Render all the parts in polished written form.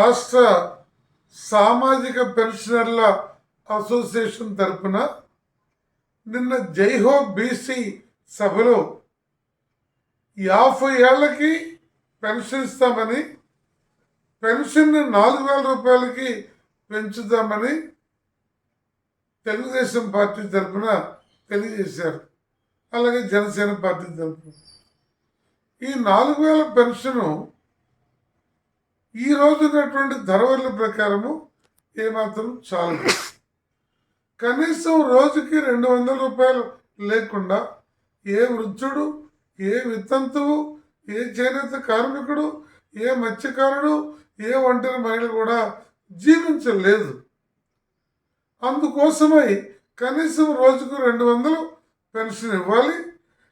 రాష్ట్ర సామాజిక పెన్షనర్ల అసోసియేషన్ తరపున నిన్న జైహో బీసీ సభలో 50 ఏళ్లకి పెన్షన్ ఇస్తామని, పెన్షన్ 4,000 రూపాయలకి పెంచుతామని తెలుగుదేశం పార్టీ తరఫున తెలియజేశారు. అలాగే జనసేన పార్టీ తరఫున ఈ 4,000 పెన్షను ఈ రోజు ఉన్నటువంటి ధరల ప్రకారము ఏమాత్రం చాలు. కనీసం రోజుకి 200 రూపాయలు లేకుండా ఏ వృద్ధుడు, ఏ వితంతువు, ఏ చేనేత కార్మికుడు, ఏ మత్స్యకారుడు, ఏ ఒంటరి మహిళ కూడా జీవించలేదు. అందుకోసమై కనీసం రోజుకు 200 పెన్షన్ ఇవ్వాలి.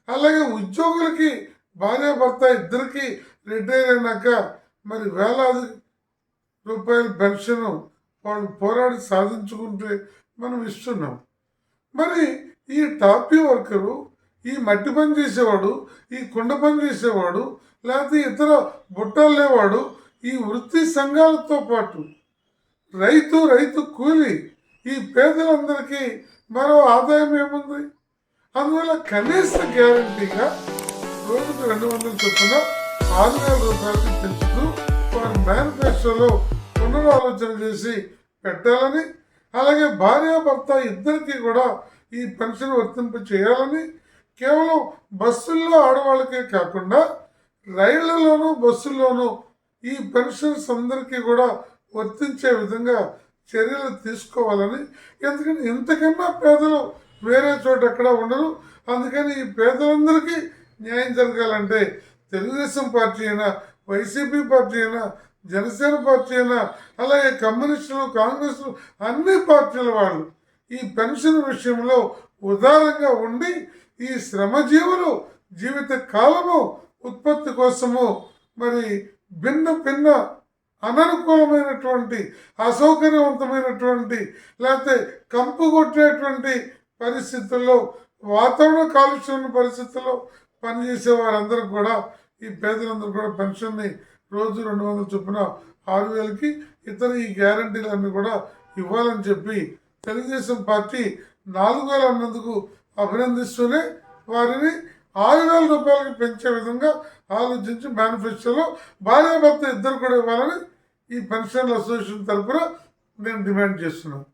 అలాగే ఉద్యోగులకి భార్యాభర్త ఇద్దరికి రిటైర్ అయినాక మరి వేలాది రూపాయల పెన్షన్ వాళ్ళు పోరాడి సాధించుకుంటే మనం ఇస్తున్నాం. మరి ఈ టాపీ వర్కరు, ఈ మట్టి పని చేసేవాడు, ఈ కుండ పని చేసేవాడు, లేకపోతే ఇతర బుట్టలు లేవాడు, ఈ వృత్తి సంఘాలతో పాటు రైతు కూలి, ఈ పేదలందరికీ మరో ఆదాయం ఏముంది? అందువల్ల కనీస గ్యారంటీగా రోజుకు 200 చొప్పున 6,000 రూపాయలకి పెంచుతూ వారి మేనిఫెస్టోలో పునరాలోచన చేసి పెట్టాలని, అలాగే భార్యాభర్త ఇద్దరికి కూడా ఈ పెన్షన్ వర్తింప చేయాలని, కేవలం బస్సుల్లో ఆడవాళ్ళకే కాకుండా రైళ్లలోనూ బస్సుల్లోనూ ఈ పెన్షన్స్ అందరికీ కూడా వర్తించే విధంగా చర్యలు తీసుకోవాలని. ఎందుకంటే ఇంతకన్నా పేదలు వేరే చోట ఎక్కడ ఉండరు. అందుకని ఈ పేదలందరికీ న్యాయం జరగాలంటే తెలుగుదేశం పార్టీ అయినా, వైసీపీ పార్టీ అయినా, జనసేన పార్టీ అయినా, అలాగే కమ్యూనిస్టులు, కాంగ్రెస్లు అన్ని పార్టీల వాళ్ళు ఈ పెన్షన్ విషయంలో ఉదారంగా ఉండి ఈ శ్రమజీవులు జీవిత కాలము ఉత్పత్తి కోసము మరి భిన్న అననుకూలమైనటువంటి, అసౌకర్యవంతమైనటువంటి, లేకపోతే కంపు కొట్టేటువంటి పరిస్థితుల్లో, వాతావరణ కాలుష్యం పరిస్థితుల్లో పనిచేసే వారందరూ కూడా ఈ పేదలందరూ కూడా పెన్షన్ని రోజు 200 చొప్పున 6,000కి ఇతర ఈ గ్యారంటీలన్నీ కూడా ఇవ్వాలని చెప్పి తెలుగుదేశం పార్టీ 4,000 అన్నందుకు అభినందిస్తూనే వారిని 6,000 రూపాయలకి పెంచే విధంగా ఆలోచించి మేనిఫెస్టోలో భార్యాభర్త ఇద్దరు కూడా ఇవ్వాలని ఈ పెన్షనర్ల అసోసియేషన్ తరఫున నేను డిమాండ్ చేస్తున్నాను.